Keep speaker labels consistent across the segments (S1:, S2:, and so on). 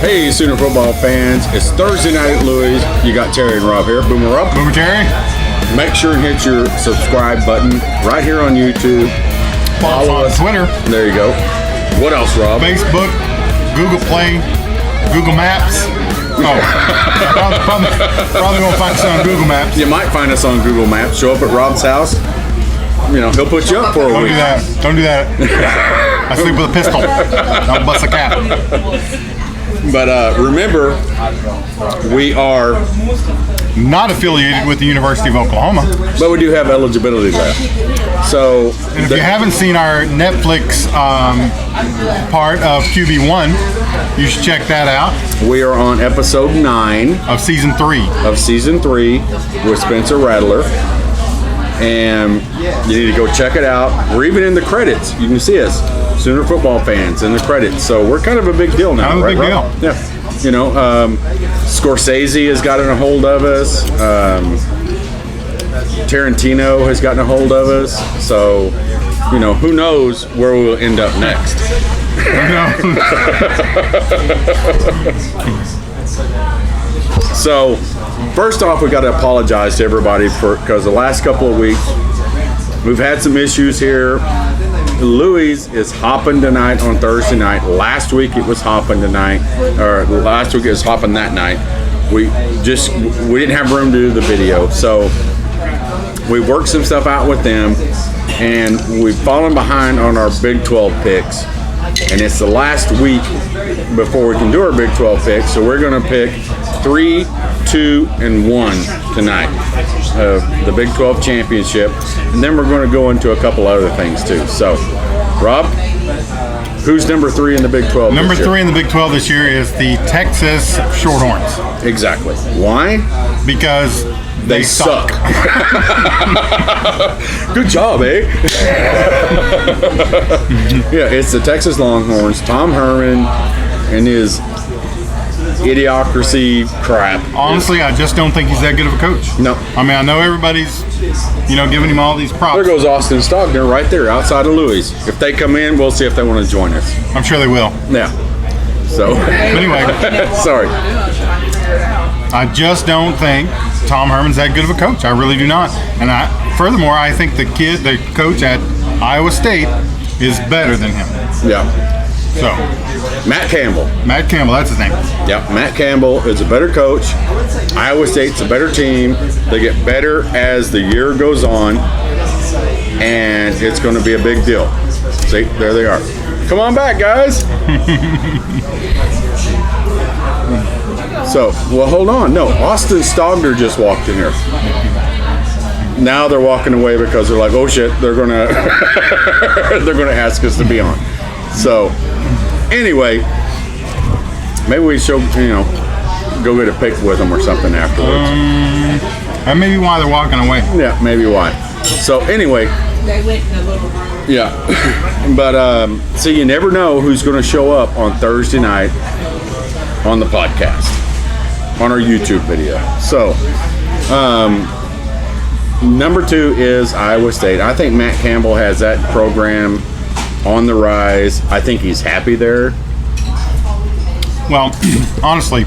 S1: Hey, Sooner football fans. It's Thursday night at Louis. You got Terry and Rob here. Boomer up.
S2: Boomer Terry.
S1: Make sure and hit your subscribe button right here on YouTube.
S2: Follow us on Twitter.
S1: There you go. What else, Rob?
S2: Facebook, Google Play, Google Maps. Oh, probably won't find us on Google Maps.
S1: You might find us on Google Maps. Show up at Rob's house. You know, he'll put you up for a week.
S2: Don't do that. I sleep with a pistol. Don't bust a cap.
S1: But remember, we are
S2: not affiliated with the University of Oklahoma,
S1: but we do have eligibility left. So,
S2: and if you haven't seen our Netflix part of QB1, you should check that out.
S1: We are on episode 9
S2: of season 3
S1: with Spencer Rattler. And you need to go check it out. We're even in the credits. You can see us, Sooner football fans, in the credits. So we're kind of a big deal now,
S2: kind of
S1: right?
S2: A big deal.
S1: Yeah. You know, Scorsese has gotten a hold of us. Tarantino has gotten a hold of us. So, you know, who knows where we'll end up next. So, first off, we got to apologize to everybody because the last couple of weeks we've had some issues here. Louis is hopping tonight on Thursday night. Last week it was hopping tonight, or last week it was hopping that night. We didn't have room to do the video, so we worked some stuff out with them, and we've fallen behind on our Big 12 picks. And it's the last week before we can do our Big 12 picks, so we're going to pick 3, 2, and 1 tonight of the Big 12 championship, and then we're going to go into a couple other things too. So, Rob, who's number 3 in the Big 12?
S2: Number 3 in the Big 12 this year is the Texas Shorthorns.
S1: Exactly. Why?
S2: Because they suck.
S1: Good job, eh? Yeah, it's the Texas Longhorns. Tom Herman and his idiocracy crap.
S2: Honestly, I just don't think he's that good of a coach.
S1: No.
S2: I mean, I know everybody's, giving him all these props.
S1: There goes Austin Stogner right there outside of Louis. If they come in, we'll see if they want to join us.
S2: I'm sure they will.
S1: Yeah. So.
S2: But anyway.
S1: Sorry.
S2: I just don't think Tom Herman's that good of a coach. I really do not. And furthermore, I think the coach at Iowa State is better than him.
S1: Yeah.
S2: So.
S1: Matt Campbell,
S2: that's his name.
S1: Yeah, Matt Campbell is a better coach. Iowa State's a better team. They get better as the year goes on, and it's going to be a big deal. See, there they are. Come on back, guys. So, well, hold on. No, Austin Stogner just walked in here. Now they're walking away because they're like, oh shit, they're gonna ask us to be on. So. Anyway, maybe we should, go get a pic with them or something afterwards.
S2: That may be why they're walking away.
S1: Yeah, maybe why. So anyway.
S3: They went in a little room.
S1: Yeah. But, see, you never know who's going to show up on Thursday night on the podcast, on our YouTube video. So, number 2 is Iowa State. I think Matt Campbell has that program on the rise. I think he's happy there.
S2: Well, honestly,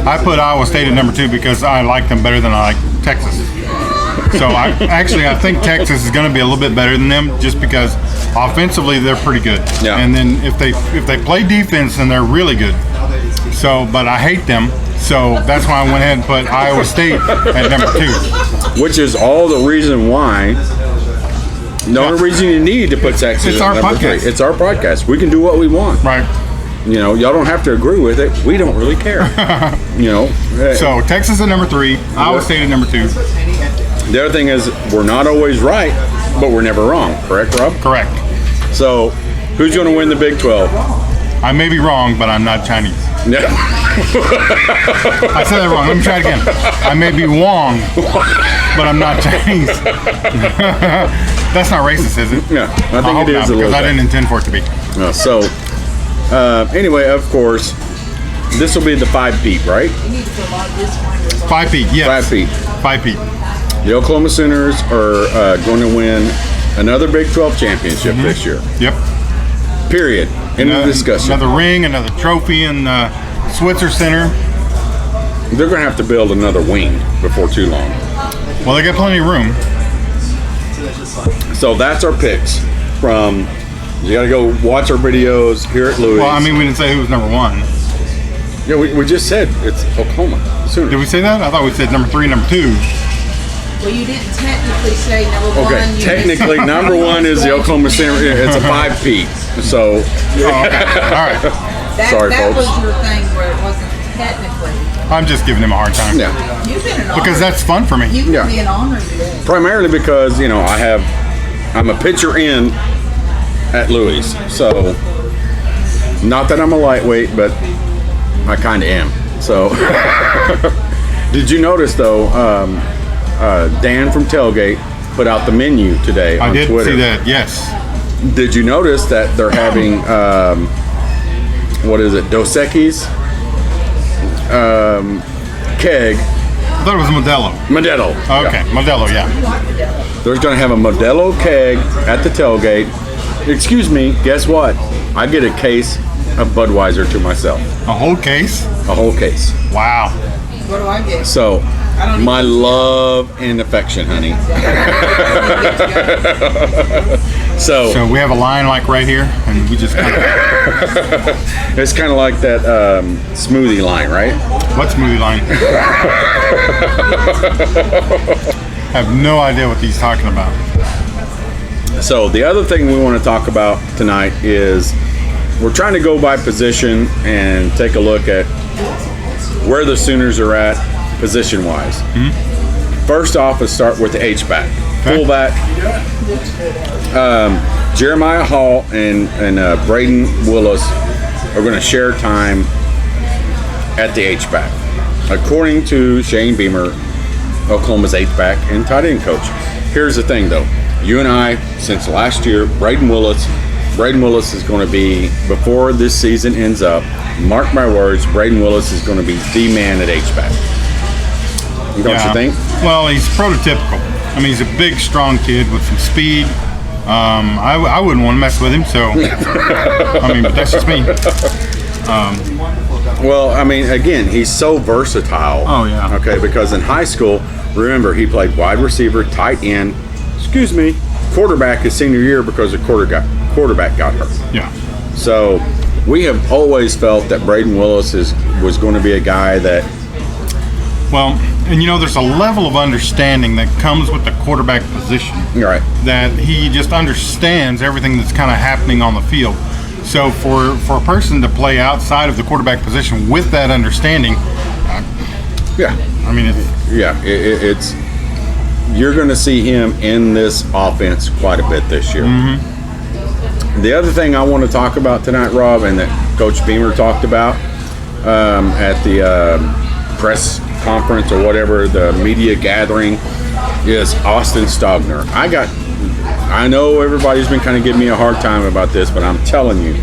S2: I put Iowa State at number 2 because I like them better than I like Texas. So I think Texas is going to be a little bit better than them just because offensively they're pretty good.
S1: Yeah.
S2: And then if they play defense, then they're really good. So, but I hate them. So that's why I went ahead and put Iowa State at number 2.
S1: Which is all the reason why. The only reason you need to put Texas
S2: it's
S1: at number 3. It's our podcast. We can do what we want.
S2: Right.
S1: Y'all don't have to agree with it. We don't really care.
S2: So Texas at number 3, Iowa State at number 2.
S1: The other thing is we're not always right, but we're never wrong. Correct, Rob?
S2: Correct.
S1: So who's going to win the Big 12?
S2: I may be wrong, but I'm not Chinese.
S1: Yeah.
S2: I said that wrong. Let me try it again. I may be Wong, but I'm not Chinese. That's not racist, is it?
S1: Yeah, I think it is a little
S2: because I didn't intend for it to be.
S1: Anyway, of course, this will be the 5-peat, right?
S2: 5-peat, yes.
S1: 5-peat.
S2: 5-peat.
S1: The Oklahoma Sooners are going to win another Big 12 championship this year.
S2: Yep.
S1: Period. End of discussion.
S2: Another ring, another trophy, and Switzer center.
S1: They're going to have to build another wing before too long.
S2: Well, they got plenty of room.
S1: So that's our picks from. You got to go watch our videos here at Louis.
S2: Well, I mean, we didn't say who was number 1.
S1: Yeah, we just said it's Oklahoma. Sooners.
S2: Did we say that? I thought we said number 3, number 2.
S3: Well, you didn't technically say number 1.
S1: Okay,
S3: You
S1: technically,
S3: just-
S1: number 1 is the Oklahoma Center. It's a 5-peat. So,
S2: Oh, okay. All right.
S1: Sorry,
S3: that
S1: folks.
S3: was your thing where it wasn't technically.
S2: I'm just giving him a hard time.
S1: yeah.
S3: You've been an honor.
S2: Because that's fun for me.
S3: You can
S1: Yeah.
S3: be an honor today.
S1: Primarily because, I'm a pitcher in at Louis. So, not that I'm a lightweight, but I kind of am. So, did you notice, though, Dan from Tailgate put out the menu today on
S2: I did
S1: Twitter.
S2: see that, yes.
S1: Did you notice that they're having, what is it, Dos Equis? Keg.
S2: I thought it was Modelo.
S1: Modelo.
S2: Okay,
S1: Yeah.
S2: Modelo, yeah.
S1: They're going to have a Modelo keg at the tailgate. Excuse me, guess what? I get a case of Budweiser to myself.
S2: A whole case?
S1: A whole case.
S2: Wow.
S3: What do I get?
S1: So,
S3: don't
S1: my love and affection, honey. So,
S2: So we have a line like right here, and we just kind of,
S1: it's kind of like that smoothie line, right?
S2: what smoothie line? I have no idea what he's talking about.
S1: So the other thing we want to talk about tonight is we're trying to go by position and take a look at where the Sooners are at position-wise. First off, let's start with the H-back.
S2: Okay.
S1: Fullback, Jeremiah Hall and Brayden Willis are going to share time at the H-back. According to Shane Beamer, Oklahoma's H-back and tight end coach. Here's the thing, though. You and I, since last year, Brayden Willis is going to be, before this season ends up, mark my words, Brayden Willis is going to be the man at H-back. Don't you think?
S2: Well, he's prototypical. I mean, he's a big, strong kid with some speed. I wouldn't want to mess with him, so, I mean, but that's just me.
S1: Well, I mean, again, he's so versatile.
S2: Oh, yeah.
S1: Okay, because in high school, remember, he played wide receiver, tight end, quarterback his senior year because the quarterback got hurt.
S2: Yeah.
S1: So we have always felt that Brayden Willis was going to be a guy that,
S2: Well, and there's a level of understanding that comes with the quarterback position.
S1: right,
S2: That he just understands everything that's kind of happening on the field. So for a person to play outside of the quarterback position with that understanding,
S1: yeah,
S2: I mean,
S1: it's you're going to see him in this offense quite a bit this year. The other thing I want to talk about tonight, Rob, and that Coach Beamer talked about at the press conference or whatever, the media gathering, is Austin Stogner. I know everybody's been kind of giving me a hard time about this, but I'm telling you,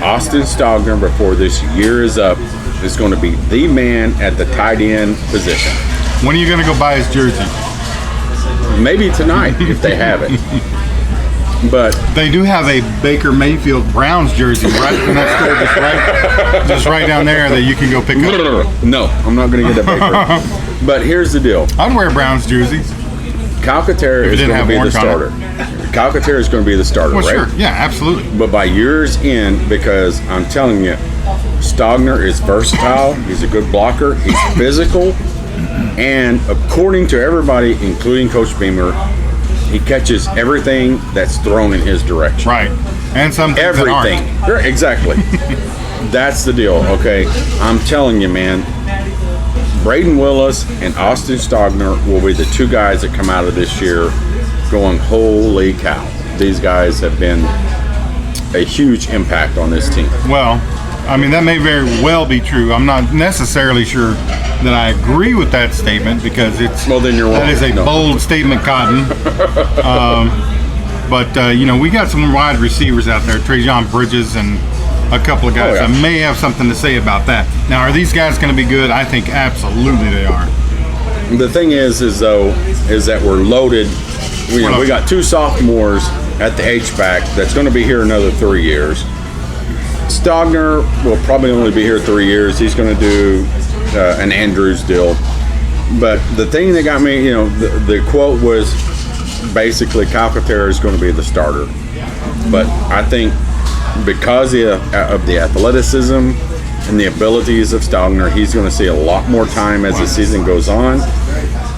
S1: Austin Stogner, before this year is up, is going to be the man at the tight end position.
S2: when are you going to go buy his jersey?
S1: Maybe tonight if they have it. But
S2: They do have a Baker Mayfield Browns jersey right in that store, just right down there that you can go pick up.
S1: no, I'm not going to get a Baker. But here's the deal.
S2: I'd wear Browns jerseys.
S1: Calcaterra is
S2: didn't
S1: going to
S2: have
S1: be the
S2: orange on
S1: starter. Calcaterra is going to be the starter,
S2: Well,
S1: right?
S2: sure, yeah, absolutely.
S1: But by year's end, because I'm telling you, Stogner is versatile. He's a good blocker. He's physical. And according to everybody, including Coach Beamer, he catches everything that's thrown in his direction.
S2: Right, and some things that
S1: Everything.
S2: aren't.
S1: Right, exactly. That's the deal, okay? I'm telling you, man. Brayden Willis and Austin Stogner will be the two guys that come out of this year going, holy cow. These guys have been a huge impact on this team.
S2: Well, I mean, that may very well be true. I'm not necessarily sure that I agree with that statement because it's
S1: Well, then you're wrong.
S2: that is a
S1: No.
S2: bold statement, Cotton. But we got some wide receivers out there, Trajan Bridges and a couple of guys
S1: yeah.
S2: that may have something to say about that. Now, are these guys going to be good? I think absolutely they are.
S1: The thing is that we're loaded. We got two sophomores at the H-back that's going to be here another 3 years. Stogner will probably only be here 3 years. He's going to do an Andrews deal. But the thing that got me, the quote was basically Calcaterra is going to be the starter. But I think because of the athleticism and the abilities of Stogner, he's going to see a lot more time as the season goes on.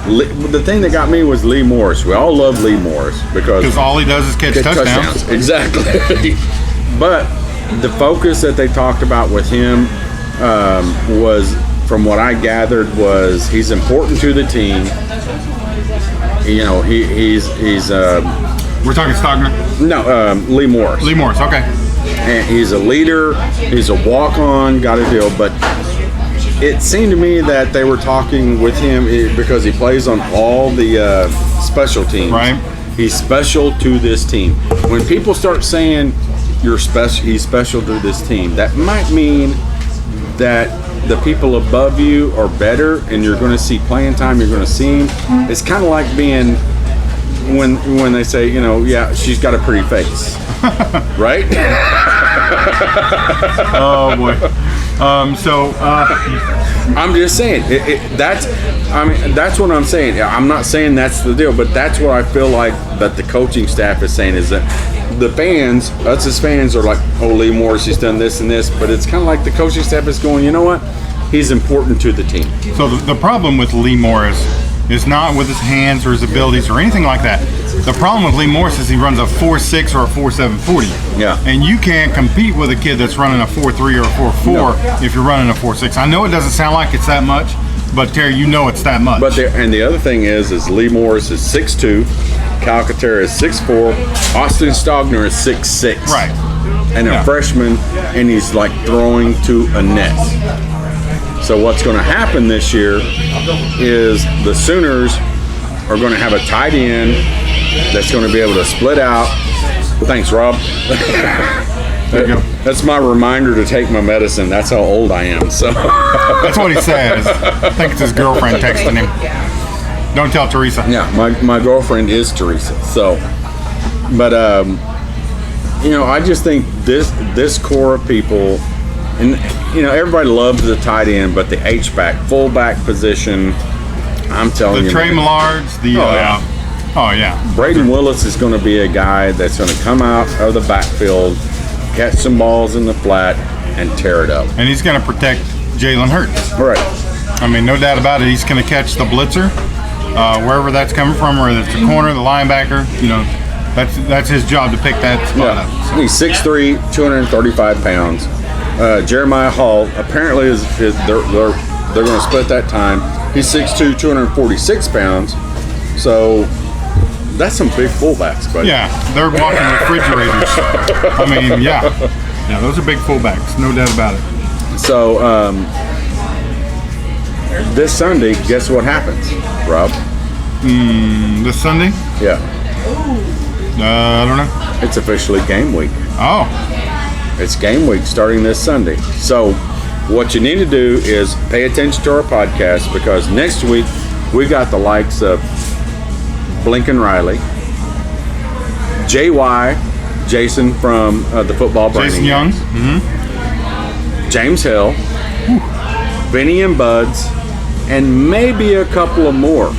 S1: The thing that got me was Lee Morris. We all love Lee Morris because
S2: all he does is catch touchdowns.
S1: Exactly. But the focus that they talked about with him was, from what I gathered, was he's important to the team. He's
S2: We're talking Stogner?
S1: No, Lee Morris.
S2: Lee Morris, okay.
S1: And he's a leader. He's a walk-on, got a deal. But it seemed to me that they were talking with him because he plays on all the special teams.
S2: Right.
S1: He's special to this team. When people start saying he's special to this team, that might mean that the people above you are better and you're going to see playing time, you're going to see him. It's kind of like being when they say, she's got a pretty face. Right?
S2: Oh boy.
S1: I'm just saying that's what I'm saying. I'm not saying that's the deal, but that's what I feel like that the coaching staff is saying, is that the fans, us as fans, are like, oh, Lee Morris, he's done this and this, but it's kind of like the coaching staff is going, you know what? He's important to the team. So
S2: the problem with Lee Morris is not with his hands or his abilities or anything like that. The problem with Lee Morris is he runs a 4.6 or a 4.7 40.
S1: Yeah.
S2: And you can't compete with a kid that's running a 4.3 or a 4.4 if you're running a 4.6. I know it doesn't sound like it's that much, but Terry, it's that much.
S1: But the other thing is Lee Morris is 6'2", Calcaterra is 6'4", Austin Stogner is 6'6".
S2: Right.
S1: And a freshman, and he's like throwing to a net. So what's going to happen this year is the Sooners are going to have a tight end that's going to be able to split out. Thanks, Rob.
S2: There you go.
S1: That's my reminder to take my medicine. That's how old I am. So
S2: that's what he says. I think it's his girlfriend texting him. Don't tell Teresa.
S1: Yeah, my girlfriend is Teresa. So, but I just think this core of people. And, everybody loves the tight end, but the H-back, fullback position, I'm telling you.
S2: The Trey Millards, Oh, yeah.
S1: Brayden Willis is going to be a guy that's going to come out of the backfield, catch some balls in the flat, and tear it up.
S2: And he's going to protect Jalen Hurts.
S1: Right.
S2: I mean, no doubt about it. He's going to catch the blitzer, wherever that's coming from, whether it's the corner, the linebacker, that's his job to pick that spot up.
S1: So. He's 6'3", 235 pounds. Jeremiah Hall apparently they're going to split that time. He's 6'2", 246 pounds. So that's some big fullbacks, buddy.
S2: Yeah, they're walking refrigerators. I mean, yeah, those are big fullbacks, no doubt about it.
S1: So this Sunday, guess what happens, Rob?
S2: This Sunday?
S1: Yeah.
S2: I don't know.
S1: It's officially game week.
S2: Oh.
S1: It's game week starting this Sunday. So what you need to do is pay attention to our podcast, because next week we got the likes of Blinken Riley, JY, Jason from the football branding.
S2: Jason Young.
S1: James Hill, Vinny and Buds, and maybe a couple of more.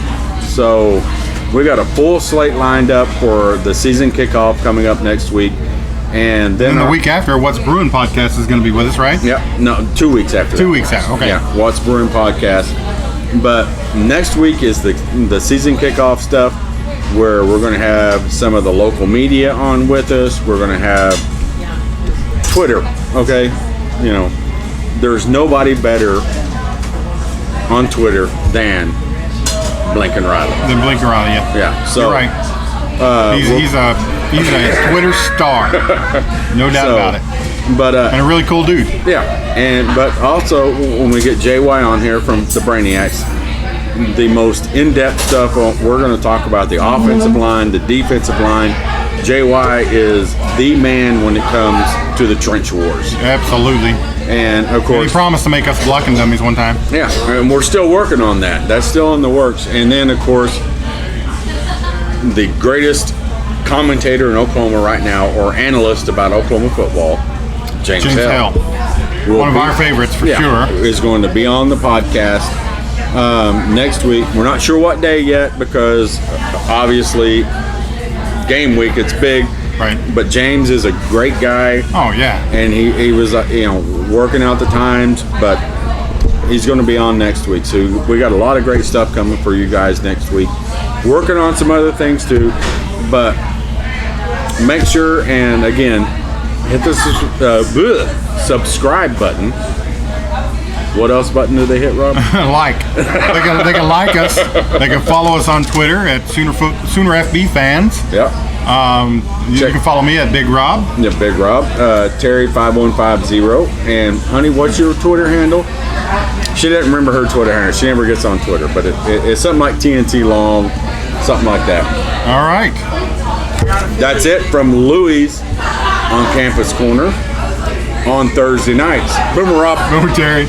S1: So we got a full slate lined up for the season kickoff coming up next week. And then
S2: the week after, What's Brewing podcast is going to be with us, right?
S1: Yeah, no, 2 weeks after.
S2: 2 weeks after, okay.
S1: Yeah, What's Brewing podcast. But next week is the season kickoff stuff, where we're going to have some of the local media on with us. We're going to have Twitter, okay? There's nobody better on Twitter than Blinken Riley. Yeah, so
S2: you're right. He's a Twitter star, no doubt about it.
S1: But
S2: and a really cool dude.
S1: Yeah, but also when we get JY on here from the Brainiacs, the most in-depth stuff. We're going to talk about the offensive line, the defensive line. JY is the man when it comes to the trench wars.
S2: Absolutely.
S1: And of course,
S2: he promised to make us blocking dummies one time.
S1: Yeah, and we're still working on that. That's still in the works. And then of course, the greatest commentator in Oklahoma right now, or analyst about Oklahoma football, James
S2: Hell.
S1: will
S2: One of
S1: be-
S2: our favorites for
S1: yeah,
S2: sure.
S1: is going to be on the podcast next week. We're not sure what day yet because obviously game week, it's big.
S2: Right.
S1: But James is a great guy.
S2: Oh, yeah.
S1: And he was working out the times, but he's going to be on next week. So we got a lot of great stuff coming for you guys next week. Working on some other things too, but make sure and again hit the subscribe button. What else button do they hit, Rob?
S2: Like. They can like us. They can follow us on Twitter at Sooner FB Fans.
S1: Yeah.
S2: You can follow me at Big Rob.
S1: Yeah, Big Rob. Terry5150. And honey, what's your Twitter handle? She doesn't remember her Twitter handle. She never gets on Twitter, but it's something like TNT Long, something like that.
S2: All right.
S1: That's it from Louis on Campus Corner on Thursday nights. Boomer, Rob.
S2: Over, Terry.